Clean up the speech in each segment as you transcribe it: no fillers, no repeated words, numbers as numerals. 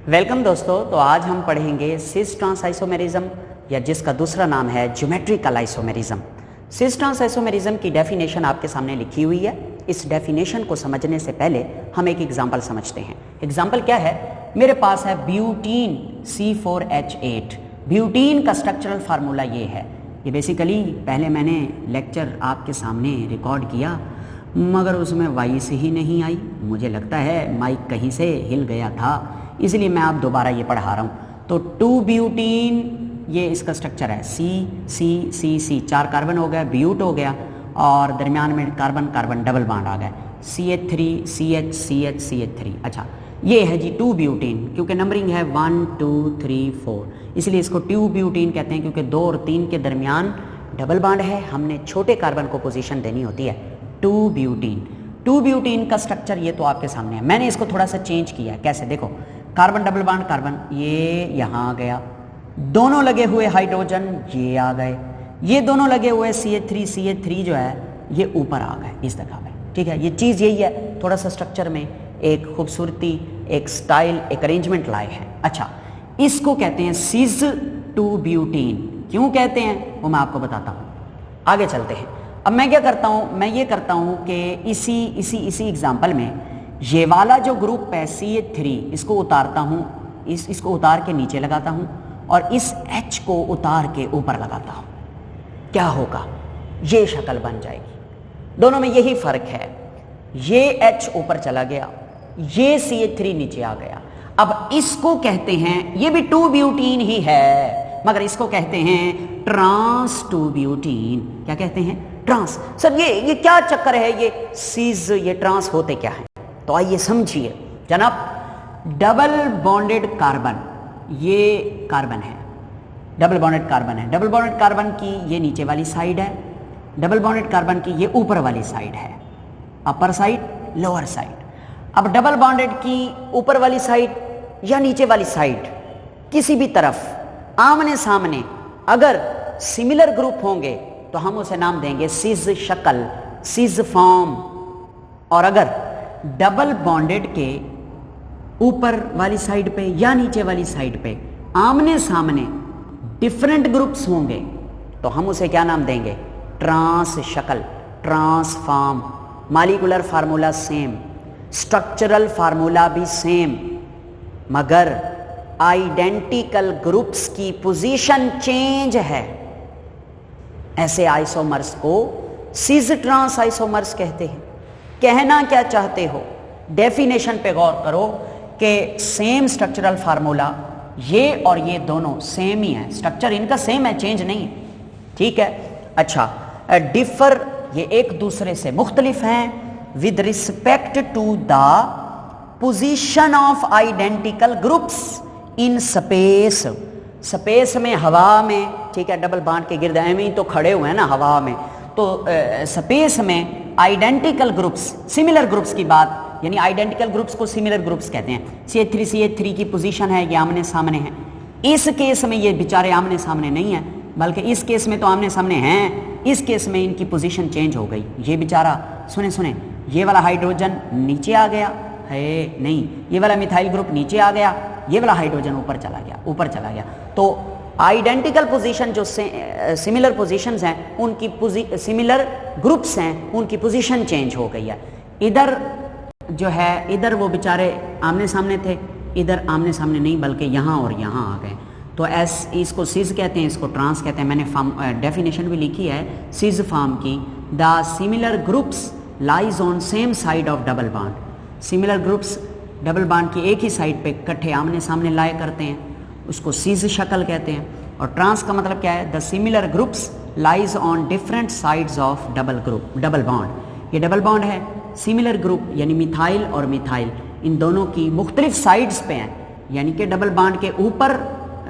Welcome दोस्तों। तो आज हम पढ़ेंगे सिस ट्रांस आइसोमेरिज्म या जिसका दूसरा नाम है geometrical isomerism. Cis trans isomerism की डेफिनेशन आपके सामने लिखी हुई है। इस डेफिनेशन को समझने से पहले हम एक एग्जांपल समझते हैं। एग्जांपल क्या है? मेरे पास है ब्यूटीन C4H8। ब्यूटीन का स्ट्रक्चरल फार्मूला ये है। ये बेसिकली पहले मैंने लेक्चर आपके सामने रिकॉर्ड किया मगर उसमें वॉइस ही नहीं आई। मुझे लगता है माइक कहीं से हिल गया था, इसलिए मैं आप दोबारा ये पढ़ा रहा हूँ। तो 2 ब्यूटीन ये इसका स्ट्रक्चर है। C 4 कार्बन हो गया, ब्यूट हो गया और दरमियान में कार्बन कार्बन डबल बॉन्ड आ गया CH3 CH CH CH3। अच्छा, ये है जी 2 ब्यूटीन, क्योंकि नंबरिंग है 1 2 3 4, इसलिए इसको 2 ब्यूटीन कहते हैं क्योंकि 2 और 3 के दरमियान डबल बॉन्ड है। हमने छोटे कार्बन को पोजीशन देनी होती है। 2 ब्यूटीन का स्ट्रक्चर ये तो आपके सामने है। मैंने इसको थोड़ा सा चेंज किया है। कैसे? देखो, कार्बन डबल बॉन्ड कार्बन ये यहाँ आ गया, दोनों लगे हुए हाइड्रोजन ये आ गए, ये दोनों लगे हुए CH3 जो है ये ऊपर आ गए इस जगह पे। ठीक है, ये चीज़ यही है। थोड़ा सा स्ट्रक्चर में एक खूबसूरती, एक स्टाइल, एक अरेंजमेंट लाए हैं। अच्छा, इसको कहते हैं सिस 2 ब्यूटीन। क्यों कहते हैं वो मैं आपको बताता हूँ। आगे चलते हैं। अब मैं क्या करता हूँ, मैं ये करता हूँ कि इसी एग्जाम्पल में ये वाला जो ग्रुप है CH3 इसको उतारता हूँ, इसको उतार के नीचे लगाता हूँ और इस H को उतार के ऊपर लगाता हूँ। क्या होगा? ये शक्ल बन जाएगी। दोनों में यही फर्क है। ये H ऊपर चला गया, ये CH3 नीचे आ गया। अब इसको कहते हैं, ये भी 2 ब्यूटीन ही है मगर इसको कहते हैं ट्रांस 2 ब्यूटीन। क्या कहते हैं? ट्रांस। सर ये क्या चक्कर है? ये सीज, ये ट्रांस होते क्या है? तो आइए समझिए जनाब। डबल बॉन्डेड कार्बन, ये कार्बन है, डबल बॉन्डेड कार्बन है। डबल बॉन्डेड कार्बन की ये नीचे वाली साइड है, डबल बॉन्डेड कार्बन की ये ऊपर वाली साइड है, अपर साइड लोअर साइड। अब डबल बॉन्डेड की ऊपर वाली साइड या नीचे वाली साइड किसी भी तरफ आमने सामने अगर सिमिलर ग्रुप होंगे तो हम उसे नाम देंगे सिज शक्ल, सिज फॉर्म। और अगर डबल बॉन्डेड के ऊपर वाली साइड पे या नीचे वाली साइड पे आमने सामने डिफरेंट ग्रुप्स होंगे तो हम उसे क्या नाम देंगे? ट्रांस शक्ल, trans form. Molecular formula same, structural formula भी सेम, मगर आइडेंटिकल ग्रुप्स की पोजीशन चेंज है। ऐसे आइसोमर्स को सिस ट्रांस आइसोमर्स कहते हैं। कहना क्या चाहते हो? डेफिनेशन पे गौर करो कि सेम स्ट्रक्चरल फार्मूला, ये और ये दोनों सेम ही है, स्ट्रक्चर इनका सेम है, चेंज नहीं है। ठीक है। अच्छा, डिफर, ये एक दूसरे से मुख्तलिफ हैं with respect to the position of identical groups in space. Space में, हवा में, ठीक है, डबल बॉन्ड के गिर्द एमी तो खड़े हुए हैं ना हवा में, तो स्पेस में आइडेंटिकल ग्रुप्स, सिमिलर ग्रुप्स की बात, यानी आइडेंटिकल ग्रुप्स को सिमिलर ग्रुप्स कहते हैं। CH3 की पोजीशन है, ये आमने सामने है। इस केस में ये बेचारे आमने सामने नहीं है, बल्कि इस केस में तो आमने सामने हैं, इस केस में इनकी पोजीशन चेंज हो गई। ये बेचारा, सुने, ये वाला हाइड्रोजन नीचे आ गया है, नहीं, ये वाला मिथाइल ग्रुप नीचे आ गया, ये वाला हाइड्रोजन ऊपर चला गया। तो आइडेंटिकल पोजीशन जो सिमिलर पोजीशंस हैं उनकी सिमिलर ग्रुप्स हैं, उनकी पोजीशन चेंज हो गई है। इधर जो है, इधर वो बेचारे आमने सामने थे, इधर आमने सामने नहीं बल्कि यहाँ और यहाँ आ गए। तो इसको सिज कहते हैं, इसको ट्रांस कहते हैं। मैंने डेफिनेशन भी लिखी है सिज फॉर्म की। The similar groups lies on same side of double bond. Similar groups double bond की एक ही साइड पे इकट्ठे आमने सामने लाए करते हैं, उसको सिज शक्ल कहते हैं। और ट्रांस का मतलब क्या है? The similar groups lies on different sides of double bond. ये डबल बॉन्ड है, सिमिलर ग्रुप यानी मिथाइल और मिथाइल इन दोनों की मुख्तलिफ साइड्स पे हैं, यानी कि डबल बॉन्ड के ऊपर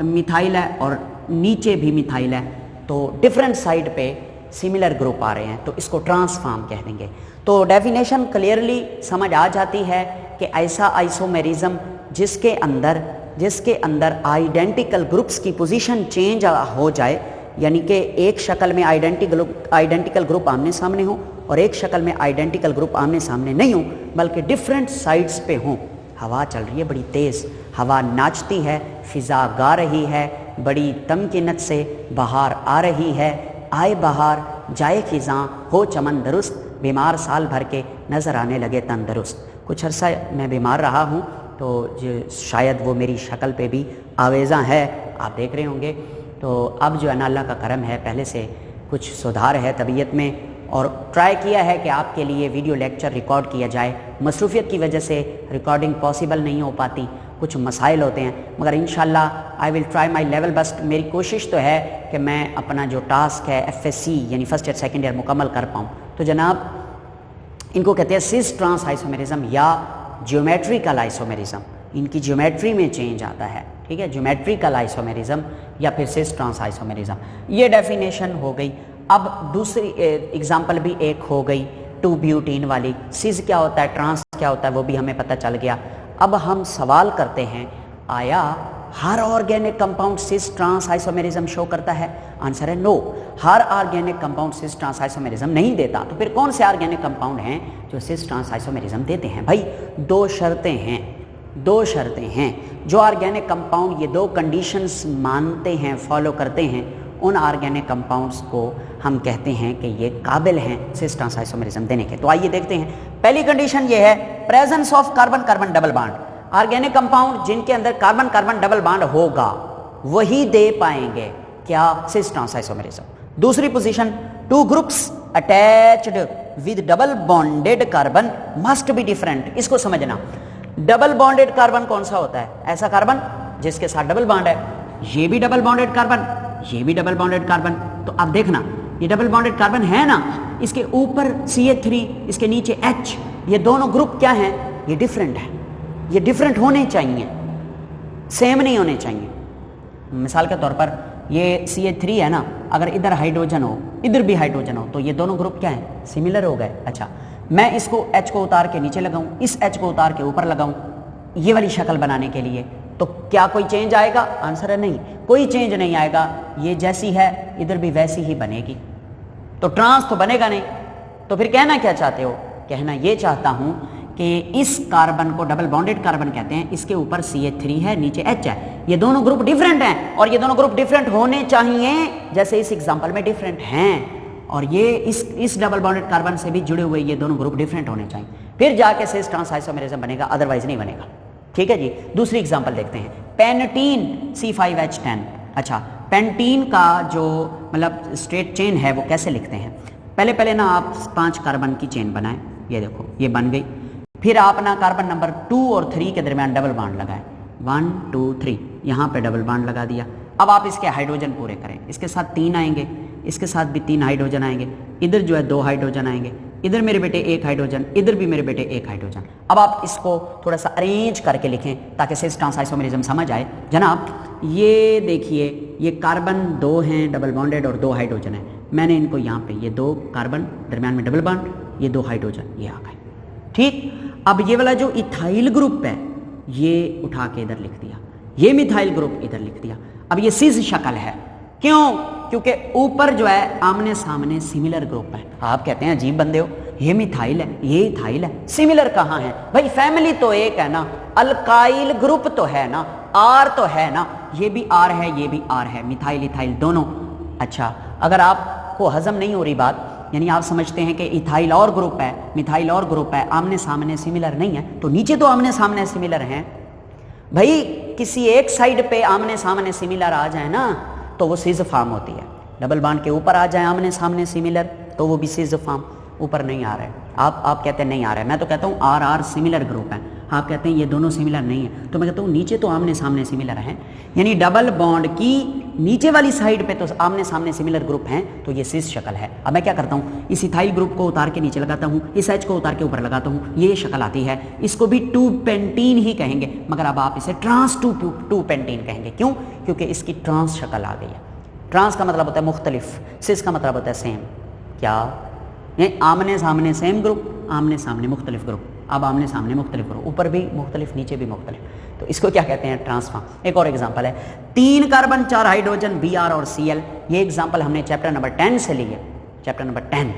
मिथाइल है और नीचे भी मिथाइल है, तो डिफरेंट साइड पे सिमिलर ग्रुप आ रहे हैं, तो इसको ट्रांसफॉर्म कह देंगे। तो डेफिनेशन क्लियरली समझ आ जाती है कि ऐसा आइसोमेरिज्म जिसके अंदर आइडेंटिकल ग्रुप्स की पोजीशन चेंज हो जाए, यानी कि एक शक्ल में आइडेंटिकल ग्रुप आमने सामने हो और एक शक्ल में आइडेंटिकल ग्रुप आमने सामने नहीं हो बल्कि डिफरेंट साइड्स पे हों, हवा चल रही है बड़ी तेज़, हवा नाचती है, फिज़ा गा रही है, बड़ी तमकीनत से बहार आ रही है, आए बहार जाए खिज़ां हो चमन दुरुस्त, बीमार साल भर के नज़र आने लगे तंदुरुस्त। कुछ अरसा मैं बीमार रहा हूँ तो शायद वो मेरी शक्ल पे भी आवेज़ा है, आप देख रहे होंगे। तो अब जो है ना अल्लाह का करम है, पहले से कुछ सुधार है तबीयत में, और ट्राई किया है कि आपके लिए वीडियो लेक्चर रिकॉर्ड किया जाए। मसरूफियत की वजह से रिकॉर्डिंग पॉसिबल नहीं हो पाती, कुछ मसाइल होते हैं, मगर इंशाल्लाह I will try my level best. मेरी कोशिश तो है कि मैं अपना जो टास्क है FSC यानी फर्स्ट ईयर सेकेंड ईयर मुकम्मल कर पाऊँ। तो जनाब इनको कहते हैं सिस ट्रांस आइसोमेरिज्म या ज्योमेट्रिकल आइसोमेरिज्म। इनकी ज्योमेट्री में चेंज आता है, ठीक है, ज्योमेट्रिकल आइसोमेरिज्म या फिर सिस ट्रांस आइसोमेरिज्म। ये डेफिनेशन हो गई। अब दूसरी एग्जांपल भी एक हो गई 2-ब्यूटीन वाली। सिस क्या होता है, ट्रांस क्या होता है, वो भी हमें पता चल गया। अब हम सवाल करते हैं, आया हर organic compound cis trans isomerism show करता है? आंसर है नो, हर organic compound cis trans isomerism नहीं देता। तो फिर कौन से ऑर्गेनिक कंपाउंड हैं जो सिस ट्रांस आइसोमेरिज्म देते हैं? भाई दो शर्तें हैं। जो ऑर्गेनिक कंपाउंड ये दो कंडीशंस मानते हैं, फॉलो करते हैं, उन ऑर्गेनिक कंपाउंड्स को हम कहते हैं कि ये काबिल हैं सिस ट्रांस आइसोमेरिज्म देने के। तो आइए देखते हैं। पहली कंडीशन ये है presence of carbon carbon double bond. Organic compound जिनके अंदर कार्बन कार्बन डबल बॉन्ड होगा वही दे पाएंगे क्या? Cis trans isomerism. दूसरी position, two groups attached with double bonded carbon must be different. इसको समझना, डबल बॉन्डेड कार्बन कौन सा होता है? ऐसा कार्बन जिसके साथ डबल बॉन्ड है। ये भी डबल बॉन्डेड कार्बन, ये भी डबल बॉन्डेड कार्बन। तो अब देखना, ये डबल बॉन्डेड कार्बन है ना, इसके ऊपर CH3, इसके नीचे H, ये दोनों ग्रुप क्या हैं? ये डिफरेंट है। ये डिफरेंट होने चाहिए, सेम नहीं होने चाहिए। मिसाल के तौर पर ये CH3 है ना, अगर इधर हाइड्रोजन हो, इधर भी हाइड्रोजन हो, तो ये दोनों ग्रुप क्या हैं? सिमिलर हो गए। अच्छा, मैं इसको H को उतार के नीचे लगाऊं, इस H को उतार के ऊपर लगाऊं, ये वाली शक्ल बनाने के लिए, तो क्या कोई चेंज आएगा? आंसर है नहीं, कोई चेंज नहीं आएगा। ये जैसी है इधर भी वैसी ही बनेगी, तो ट्रांस तो बनेगा नहीं। तो फिर कहना क्या चाहते हो? कहना ये चाहता हूं कि इस कार्बन को डबल बॉन्डेड कार्बन कहते हैं, इसके ऊपर CH3 है, नीचे H है, ये दोनों ग्रुप डिफरेंट हैं, और ये दोनों ग्रुप डिफरेंट होने चाहिए जैसे इस एग्जांपल में डिफरेंट हैं, और ये इस डबल बॉन्डेड कार्बन से भी जुड़े हुए ये दोनों ग्रुप डिफरेंट होने चाहिए, फिर जाके सिस ट्रांस आइसोमेरिज्म बनेगा, अदरवाइज नहीं बनेगा। ठीक है जी। दूसरी एग्जांपल देखते हैं, पेंटीन C5H10। अच्छा, पेंटीन का जो मतलब स्ट्रेट चेन है वो कैसे लिखते हैं? पहले ना आप 5 कार्बन की चेन बनाएं, ये देखो ये बन गई। फिर आप ना कार्बन नंबर 2 और 3 के दरमियान डबल बॉन्ड लगाएं, 1 2 3, यहाँ पे डबल बॉन्ड लगा दिया। अब आप इसके हाइड्रोजन पूरे करें, इसके साथ 3 आएंगे, इसके साथ भी 3 हाइड्रोजन आएंगे, इधर जो है 2 हाइड्रोजन आएंगे, इधर मेरे बेटे 1 हाइड्रोजन, इधर भी मेरे बेटे 1 हाइड्रोजन। अब आप इसको थोड़ा सा अरेंज करके लिखें ताकि सिस ट्रांस आइसोमेरिज्म समझ आए। जनाब ये देखिए, ये कार्बन 2 हैं डबल बॉन्डेड और 2 हाइड्रोजन है, मैंने इनको यहाँ पे ये 2 कार्बन दरमियान में डबल बॉन्ड, ये 2 हाइड्रोजन, ये आ गए। ठीक, अब ये वाला जो इथाइल ग्रुप है ये उठा के इधर लिख दिया, ये मिथाइल ग्रुप इधर लिख दिया। अब ये सिस शक्ल है, क्यों? क्योंकि ऊपर जो है आमने सामने सिमिलर ग्रुप है। आप कहते हैं अजीब बंदे हो, ये मिथाइल है, ये इथाइल है, सिमिलर कहाँ है? भाई फैमिली तो एक है ना, अल्काइल ग्रुप तो है ना, R तो है ना, ये भी R है, ये भी R है, मिथाइल इथाइल दोनों। अच्छा, अगर आपको हजम नहीं हो रही बात, यानी आप समझते हैं कि इथाइल और ग्रुप है, मिथाइल और ग्रुप है, आमने सामने सिमिलर नहीं है, तो नीचे तो आमने सामने सिमिलर हैं। भाई किसी एक साइड पे आमने सामने सिमिलर आ जाए ना तो वो सिस फॉर्म होती है, डबल बॉन्ड के ऊपर आ जाए आमने सामने सिमिलर तो वो भी सिस फॉर्म। ऊपर नहीं आ रहा है, आप कहते हैं नहीं आ रहा है, मैं तो कहता हूँ R सिमिलर ग्रुप है, आप कहते हैं ये दोनों सिमिलर नहीं है, तो मैं कहता हूँ नीचे तो आमने सामने सिमिलर हैं, यानी डबल बॉन्ड की नीचे वाली साइड पे तो आमने सामने सिमिलर ग्रुप हैं, तो ये सिस शक्ल है। अब मैं क्या करता हूँ, इस इथाइल ग्रुप को उतार के नीचे लगाता हूँ, इस H को उतार के ऊपर लगाता हूँ, ये शक्ल आती है। इसको भी 2 पेंटीन ही कहेंगे, मगर अब आप इसे ट्रांस 2 पेंटीन कहेंगे। क्यों? क्योंकि इसकी ट्रांस शक्ल आ गई है। ट्रांस का मतलब होता है मुख्तलिफ, सिस का मतलब होता है सेम। क्या? आमने सामने सेम ग्रुप, आमने सामने मुख्तलिफ ग्रुप। अब आमने सामने मुख्तलिफ ग्रुप, ऊपर भी मुख्तलिफ, नीचे भी मुख्तलिफ, तो इसको क्या कहते हैं? ट्रांसफॉर्म। एक और एग्जांपल है, 3 कार्बन 4 हाइड्रोजन Br और Cl। ये एग्जांपल हमने चैप्टर नंबर 10 से ली है, चैप्टर नंबर 10।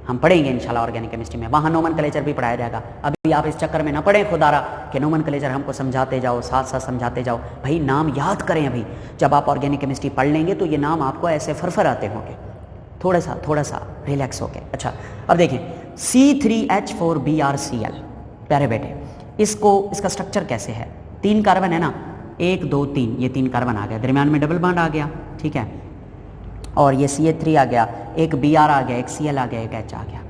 हम पढ़ेंगे इंशाल्लाह ऑर्गेनिक केमिस्ट्री में, वहाँ नोमेनक्लेचर भी पढ़ाया जाएगा। अभी आप इस चक्कर में ना पढ़ें खुदारा कि नोमेनक्लेचर हमको समझाते जाओ, साथ साथ समझाते जाओ। भाई नाम याद करें, अभी जब आप ऑर्गेनिक केमिस्ट्री पढ़ लेंगे तो ये नाम आपको ऐसे फरफर आते होंगे, थोड़ा सा रिलैक्स होके। अच्छा अब देखें C3H4BrCl, प्यारे बेटे, इसका स्ट्रक्चर कैसे है? 3 कार्बन है ना, 1 2 3, ये 3 कार्बन आ गया, दरमियान में डबल बॉन्ड आ गया, ठीक है, और ये CH3 आ गया, एक Br आ गया, एक Cl आ गया, एक H आ गया।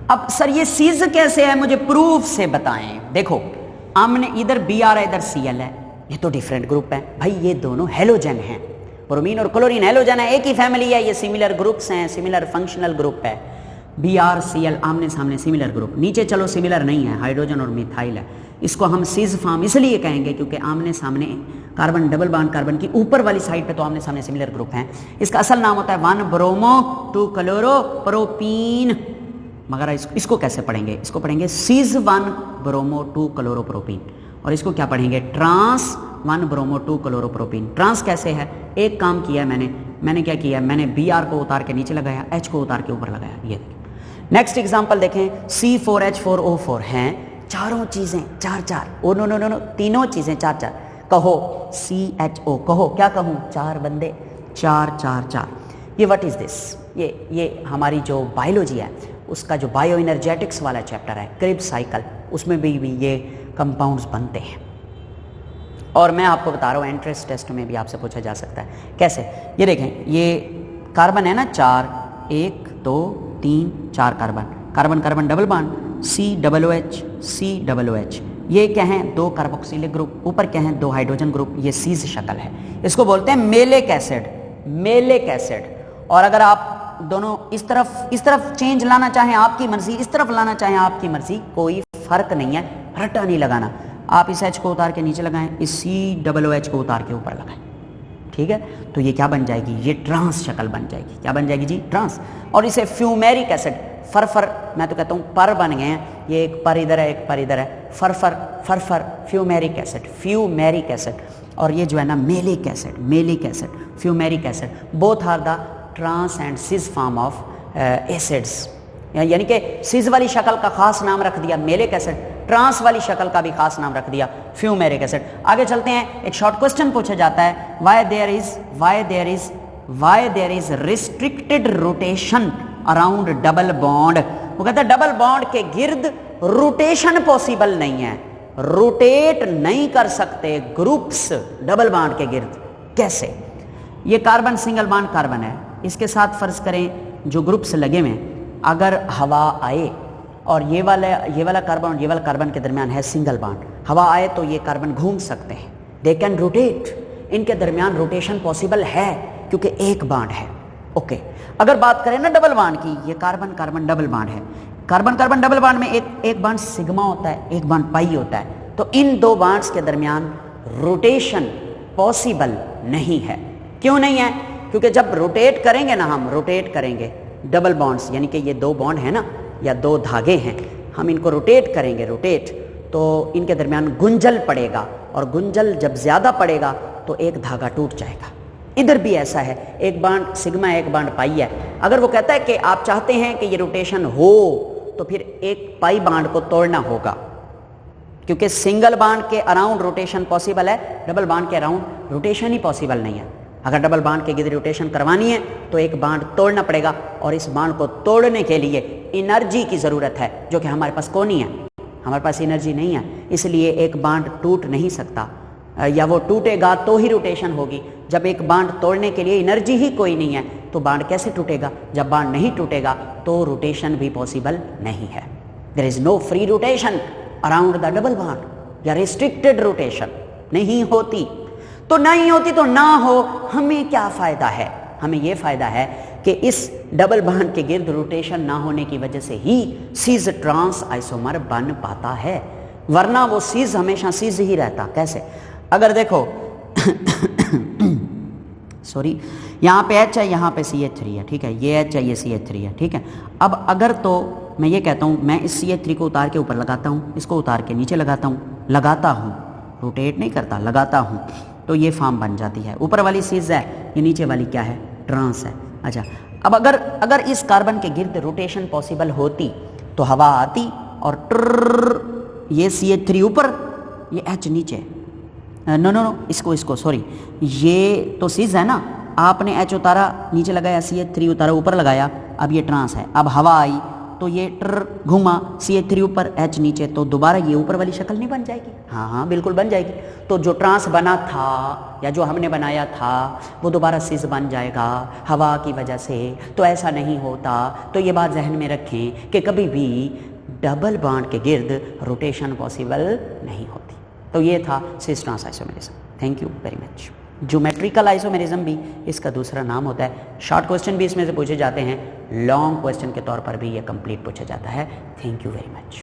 अब सर ये सीज कैसे है, मुझे प्रूफ से बताएं। देखो हमने इधर Br है, इधर Cl है, ये तो डिफरेंट ग्रुप है भाई, ये दोनों हेलोजन हैं, ब्रोमीन और क्लोरीन हेलोजन है, एक ही फैमिली है, ये सिमिलर ग्रुप्स हैं, सिमिलर फंक्शनल ग्रुप है। Br Cl आमने सामने सिमिलर ग्रुप, नीचे चलो सिमिलर नहीं है, हाइड्रोजन और मिथाइल है। इसको हम सीज फॉर्म इसलिए कहेंगे क्योंकि आमने सामने कार्बन डबल बॉन्ड कार्बन की ऊपर वाली साइड पे तो आमने सामने सिमिलर ग्रुप हैं। इसका असल नाम होता है 1 ब्रोमो 2 क्लोरोप्रोपीन, मगर इसको कैसे पढ़ेंगे? इसको पढ़ेंगे सीज 1 ब्रोमो 2 क्लोरोप्रोपीन, और इसको क्या पढ़ेंगे? Trans 1 bromo 2 क्लोरोप्रोपीन। ट्रांस कैसे है? एक काम किया मैंने क्या किया, मैंने Br को उतार के नीचे लगाया, H को उतार के ऊपर लगाया। ये नेक्स्ट एग्जांपल देखें, C4H4O4 हैं चारों चीजें 4 ओ नो तीनों चीजें 4 कहो CHO, कहो क्या कहूँ, 4 बंदे 4। ये व्हाट इज दिस? ये हमारी जो बायोलॉजी है उसका जो बायो एनर्जेटिक्स वाला चैप्टर है, क्रिब्स साइकिल, उसमें भी ये कंपाउंड्स बनते हैं। और मैं आपको बता रहा हूँ एंट्रेंस टेस्ट में भी आपसे पूछा जा सकता है। कैसे? ये देखें, ये कार्बन है ना 4, 1 2 3 4 कार्बन डबल बॉन्ड COOH, ये क्या है? 2 कार्बोक्सिलिक ग्रुप, ऊपर क्या है? 2 हाइड्रोजन ग्रुप, ये सीज शक्ल है। इसको बोलते हैं मेलिक एसिड। और अगर आप दोनों इस तरफ चेंज लाना चाहें आपकी मर्जी, इस तरफ लाना चाहें आपकी मर्जी, कोई फर्क नहीं है, रट्टा नहीं लगाना। आप इस H को उतार के नीचे लगाएं, इस COOH को उतार के ऊपर लगाएं, ठीक है? तो ये क्या बन जाएगी? ये ट्रांस शक्ल बन जाएगी। क्या बन जाएगी जी? ट्रांस। और इसे फ्यूमेरिक एसिड, फरफर, मैं तो कहता हूँ पर बन गए हैं, ये एक पर इधर है, एक पर इधर है, फरफर फ्यूमेरिक एसिड। और ये जो है ना maleic acid, fumaric acid, both are the trans and cis form of acids. यानी कि सिस वाली शक्ल का खास नाम रख दिया मेलिक एसिड, ट्रांस वाली शक्ल का भी खास नाम रख दिया फ्यूमेरिक एसिड। आगे चलते हैं, एक शॉर्ट क्वेश्चन पूछा जाता है, why there is restricted rotation around double bond. वो कहता है डबल बॉन्ड के गिर्द रोटेशन पॉसिबल नहीं है, रोटेट नहीं कर सकते ग्रुप्स डबल बॉन्ड के गिर्द। कैसे? ये कार्बन सिंगल बॉन्ड कार्बन है, इसके साथ फर्ज करें जो ग्रुप्स लगे हुए हैं, अगर हवा आए और ये वाला कार्बन और ये वाला कार्बन के दरमियान है सिंगल बॉन्ड, हवा आए तो ये कार्बन घूम सकते हैं, दे कैन रोटेट, इनके दरमियान रोटेशन पॉसिबल है क्योंकि एक बॉन्ड है। ओके, अगर बात करें ना डबल बॉन्ड की, ये कार्बन डबल बॉन्ड है, कार्बन डबल बॉन्ड में एक बॉन्ड सिग्मा होता है, एक बॉन्ड पाई होता है, तो इन 2 बॉन्ड्स के दरमियान रोटेशन पॉसिबल नहीं है। क्यों नहीं है? क्योंकि जब रोटेट करेंगे ना, हम रोटेट करेंगे डबल बॉन्ड्स, यानी कि ये 2 बॉन्ड है ना या 2 धागे हैं, हम इनको रोटेट करेंगे, तो इनके दरमियान गुंजल पड़ेगा, और गुंजल जब ज्यादा पड़ेगा तो एक धागा टूट जाएगा। इधर भी ऐसा है, एक बॉन्ड सिग्मा एक बॉन्ड पाई है, अगर वो कहता है कि आप चाहते हैं कि ये रोटेशन हो तो फिर एक पाई बॉन्ड को तोड़ना होगा, क्योंकि सिंगल बॉन्ड के अराउंड रोटेशन पॉसिबल है, डबल बॉन्ड के अराउंड रोटेशन ही पॉसिबल नहीं है। अगर डबल बॉन्ड के गिर्द रोटेशन करवानी है तो एक बॉन्ड तोड़ना पड़ेगा, और इस बॉन्ड को तोड़ने के लिए एनर्जी की ज़रूरत है, जो कि हमारे पास कौन ही है, हमारे पास एनर्जी नहीं है, इसलिए एक बॉन्ड टूट नहीं सकता, या वो टूटेगा तो ही रोटेशन होगी। जब एक बॉन्ड तोड़ने के लिए एनर्जी ही कोई नहीं है तो बॉन्ड कैसे टूटेगा? जब बॉन्ड नहीं टूटेगा तो रोटेशन भी पॉसिबल नहीं है। There is no free rotation around the double bond, या रिस्ट्रिक्टेड रोटेशन नहीं होती। तो नहीं होती तो ना हो, हमें क्या फायदा है? हमें यह फायदा है कि इस डबल बॉन्ड के गिर्द रोटेशन ना होने की वजह से ही सीज ट्रांस आइसोमर बन पाता है, वरना वो सीज हमेशा सीज ही रहता। कैसे? अगर देखो सॉरी, यहाँ पे H है, यहाँ पे CH3 है, ठीक है, ये H है, ये CH3 है, ठीक है। अब अगर तो मैं ये कहता हूँ, मैं इस CH3 को उतार के ऊपर लगाता हूँ, इसको उतार के नीचे लगाता हूँ, रोटेट नहीं करता, लगाता हूँ, तो ये फॉर्म बन जाती है। ऊपर वाली सीज है, ये नीचे वाली क्या है? ट्रांस है। अच्छा, अब अगर इस कार्बन के गिर्द रोटेशन पॉसिबल होती तो हवा आती और ट्र, ये CH3 ऊपर, ये H नीचे। नो इसको सॉरी, ये तो सिस है ना, आपने H उतारा नीचे लगाया, CH3 उतारा ऊपर लगाया, अब ये ट्रांस है। अब हवा आई तो ये ट्र घुमा, CH3 ऊपर H नीचे, तो दोबारा ये ऊपर वाली शक्ल नहीं बन जाएगी? हाँ बिल्कुल बन जाएगी। तो जो ट्रांस बना था या जो हमने बनाया था वो दोबारा सिस बन जाएगा हवा की वजह से। तो ऐसा नहीं होता। तो ये बात जहन में रखें कि कभी भी डबल बॉन्ड के गिर्द रोटेशन पॉसिबल नहीं होती। तो ये था cis trans isomerism. Thank you very much. Geometrical isomerism भी इसका दूसरा नाम होता है। शॉर्ट क्वेश्चन भी इसमें से पूछे जाते हैं, लॉन्ग क्वेश्चन के तौर पर भी ये कंप्लीट पूछा जाता है। Thank you very much.